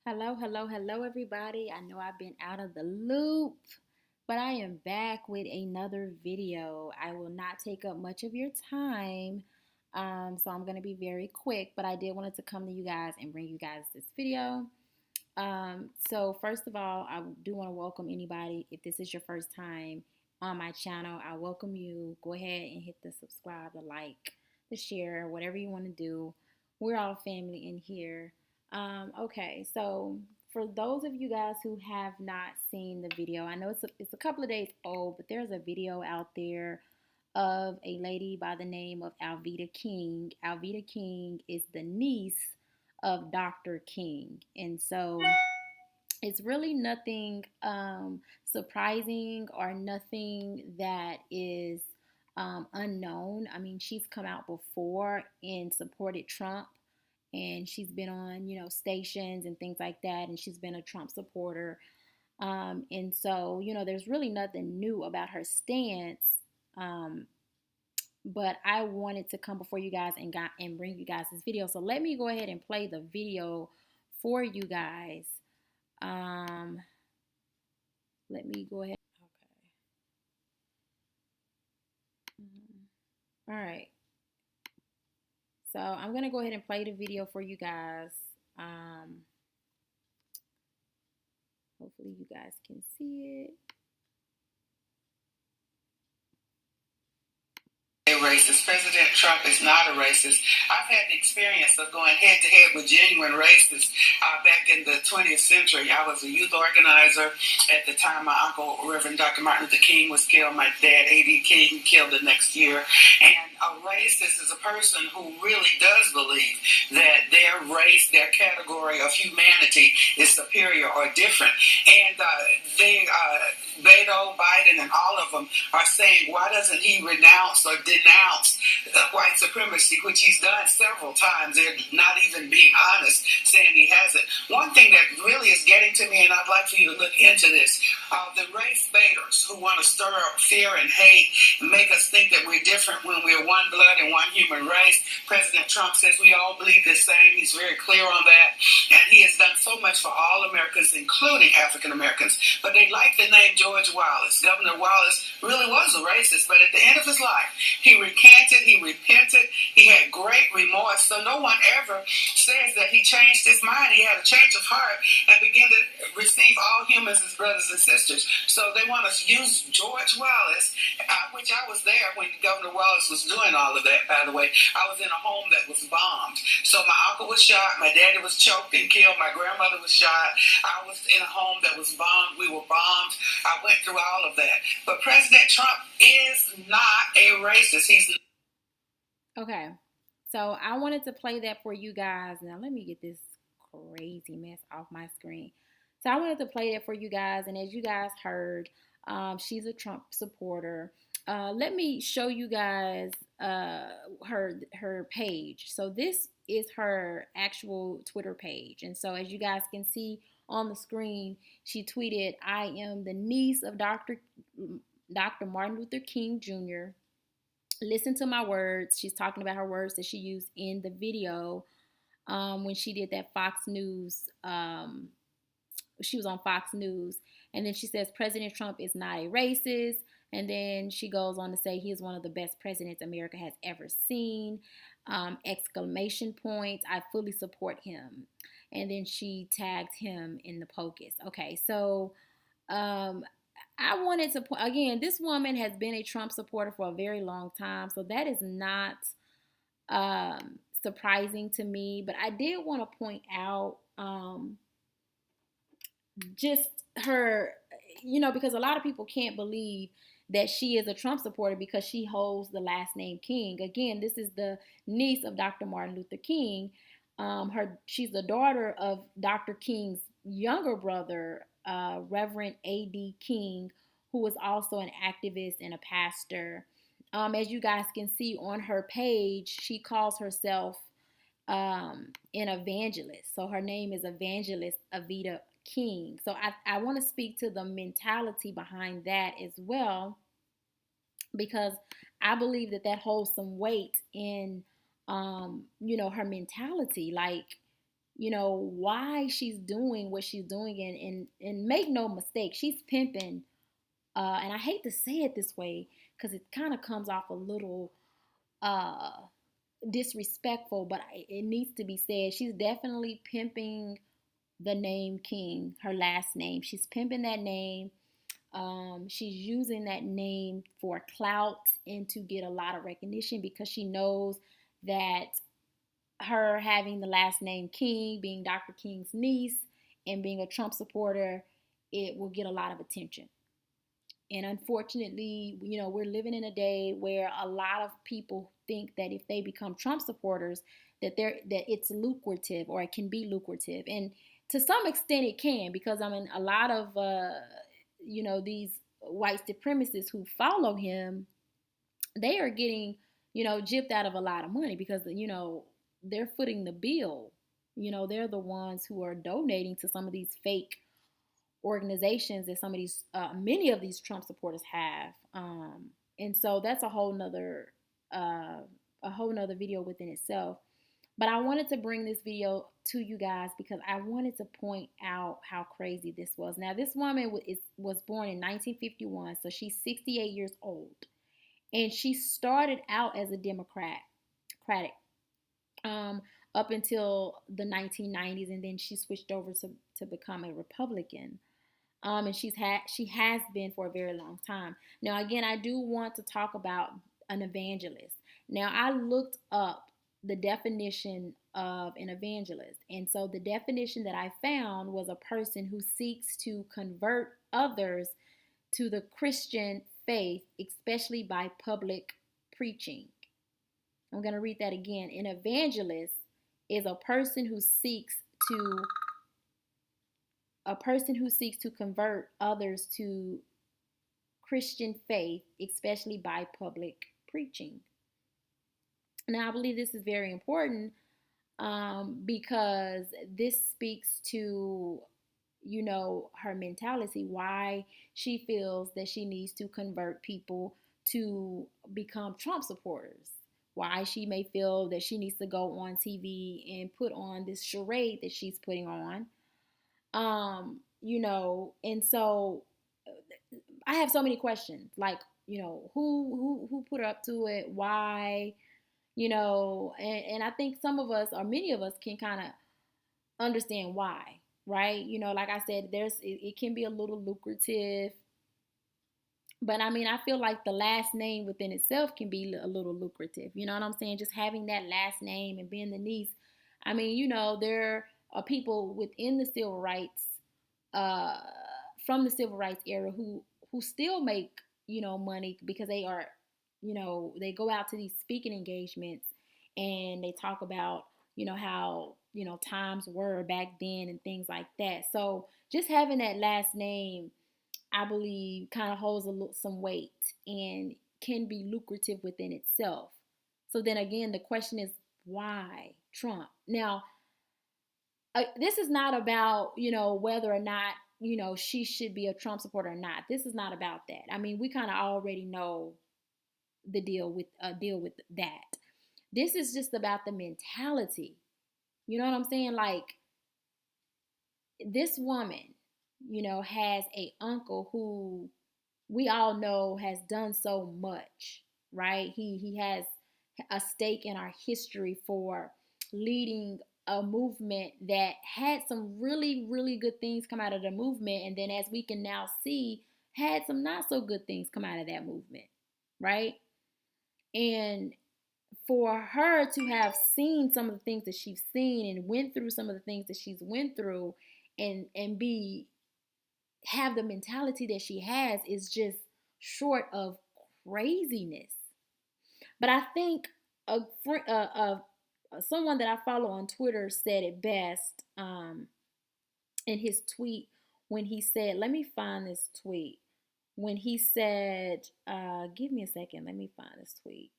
Hello, everybody. I know I've been out of the loop, but I am back with another video. I will not take up much of your time, so I'm going to be very quick, but I did wanted to come to you guys and bring you guys this video. So first of all, I do want to welcome anybody. If this is your first time on my channel, I welcome you. Go ahead and hit the subscribe, the like, the share, whatever you want to do. We're all family in here. Okay, so for those of you guys who have not seen the video, I know it's a couple of days old, but there's a video out there of a lady by the name of Alveda King. Alveda King is the niece of Dr. King, and so it's really nothing surprising or nothing that is unknown. I mean, she's come out before and supported Trump, and she's been on, stations and things like that, and she's been a Trump supporter. And so, there's really nothing new about her stance. But I wanted to come before you guys and bring you guys this video. So let me go ahead and play the video for you guys. Um, Let me go ahead. Okay. All right. So I'm gonna go ahead and play the video for you guys. Hopefully you guys can see it. A racist. President Trump is not a racist. I've had the experience of going head to head with genuine racists back in the 20th century. I was a youth organizer at the time. My uncle, Reverend Dr. Martin Luther King, was killed. My dad, A.D. King, killed the next year. And a racist is a person who really does believe that their race, their category of humanity is superior or different. And Beto, Biden, and all of them are saying, why doesn't he renounce or denounce white supremacy, which he's done several times. They're not even being honest, saying he hasn't. One thing that really is getting to me, and I'd like for you to look into this, the race baiters who want to stir up fear and hate and make us think that we're different when we're one blood and one human race. President Trump says we all believe the same. He's very clear on that. And he has done so much for all Americans, including African Americans. But they like the name George Wallace. Governor Wallace really was a racist, but at the end of his life, he recanted, he repented, he had great remorse. So no one ever says that he changed his mind. He had a change of heart and began to receive all humans as brothers and sisters. So they want to use George Wallace, which I was there when Governor Wallace was doing all of that, by the way. I was in a home that was bombed. So my uncle was shot, my daddy was choked and killed, my grandmother was shot. I was in a home that was bombed, we were bombed. I went through all of that. But President Trump is not a racist. He's Okay. So I wanted to play that for you guys. Now let me get this crazy mess off my screen. So I wanted to play that for you guys, and as you guys heard, she's a Trump supporter. Let me show you guys her page. So this is her actual Twitter page, and so as you guys can see on the screen, she tweeted, "I am the niece of Dr. Martin Luther King Jr. Listen to my words." She's talking about her words that she used in the video when she did that Fox News. She was on Fox News. And then she says, President Trump is not a racist. And then she goes on to say he is one of the best presidents America has ever seen. Exclamation points. I fully support him. And then she tagged him in the POCUS. Okay, so I wanted to point again, this woman has been a Trump supporter for a very long time, so that is not surprising to me. But I did want to point out just her, because a lot of people can't believe that she is a Trump supporter because she holds the last name King. Again, this is the niece of Dr. Martin Luther King. She's the daughter of Dr. King's younger brother, Reverend A.D. King, who was also an activist and a pastor. As you guys can see on her page, she calls herself an evangelist. So her name is Evangelist Alveda King. So I want to speak to the mentality behind that as well, because I believe that holds some weight in, her mentality. Like, why she's doing what she's doing, and make no mistake, she's pimping. And I hate to say it this way because it kind of comes off a little uh disrespectful, but it needs to be said. She's definitely pimping the name King, her last name. She's pimping that name. She's using that name for clout and to get a lot of recognition because she knows that her having the last name King, being Dr. King's niece, and being a Trump supporter, it will get a lot of attention. And unfortunately, we're living in a day where a lot of people think that if they become Trump supporters, that it's lucrative, or it can be lucrative. And to some extent it can, because I mean a lot of these white supremacists who follow him, they are getting, gypped out of a lot of money because they're footing the bill. They're the ones who are donating to some of these fake organizations that some of these many of these Trump supporters have. And so that's uh, a whole nother video within itself. But I wanted to bring this video to you guys because I wanted to point out how crazy this was. Now, this woman was born in 1951, so she's 68 years old, and she started out as a Democratic um, up until the 1990s, and then she switched over to become a Republican. And she has been for a very long time. Now, again, I do want to talk about an evangelist. Now, I looked up the definition of an evangelist, and so the definition that I found was a person who seeks to convert others to the Christian faith, especially by public preaching. I'm going to read that again. An evangelist is to a person who seeks to convert others to Christian faith, especially by public preaching. Now, I believe this is very important because this speaks to, her mentality, why she feels that she needs to convert people to become Trump supporters. Why she may feel that she needs to go on TV and put on this charade that she's putting on. And so I have so many questions. Like, who put her up to it? Why? And I think some of us, or many of us, can kind of understand why, right? Like I said, it can be a little lucrative. But I mean, I feel like the last name within itself can be a little lucrative. You know what I'm saying? Just having that last name and being the niece. I mean, there are people within the civil rights, uh, from the civil rights era, who still make money because they are, they go out to these speaking engagements and they talk about how times were back then and things like that. So just having that last name, I believe, kind of holds some weight and can be lucrative within itself. So then again, the question is, why Trump? Now, this is not about, whether or not, she should be a Trump supporter or not. This is not about that. I mean, we kind of already know the deal with that. This is just about the mentality. You know what I'm saying? Like, this woman, has a uncle who we all know has done so much, right? He has a stake in our history for leading a movement that had some really, really good things come out of the movement. And then, as we can now see, had some not so good things come out of that movement, right? And for her to have seen some of the things that she's seen and went through some of the things that she's went through, and be have the mentality that she has, is just short of craziness. But I think a, someone that I follow on Twitter said it best in his tweet when he said, let me find this tweet. When he said, give me a second, let me find this tweet,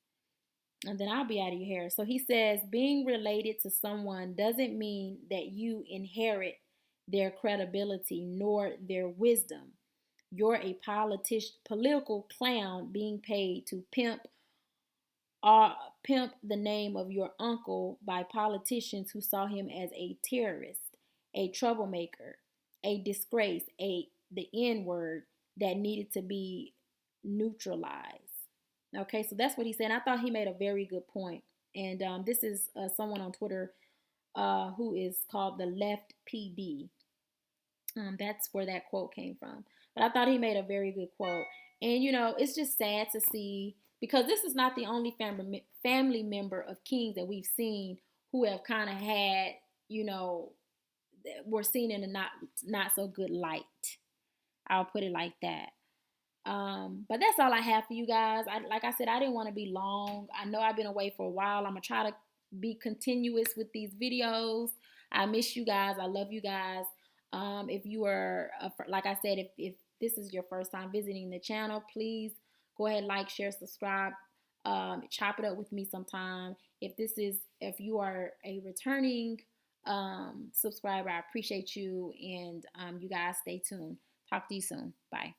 and then I'll be out of your hair. So he says, being related to someone doesn't mean that you inherit their credibility nor their wisdom. You're a political clown being paid to pimp or pimp the name of your uncle by politicians who saw him as a terrorist, a troublemaker, a disgrace, a the N word that needed to be neutralized. Okay, so that's what he said. I thought he made a very good point. And this is someone on Twitter who is called the Left PD. That's where that quote came from. But I thought he made a very good quote. And it's just sad to see, because this is not the only family member of Kings that we've seen who have kind of had, you know, were seen in a not so good light. I'll put it like that. But that's all I have for you guys. Like I said, I didn't want to be long. I know I've been away for a while. I'm gonna try to be continuous with these videos. I miss you guys. I love you guys. If you are, like I said, if this is your first time visiting the channel, please go ahead, like, share, subscribe. Chop it up with me sometime. If you are a returning subscriber, I appreciate you, and you guys stay tuned. Talk to you soon. Bye.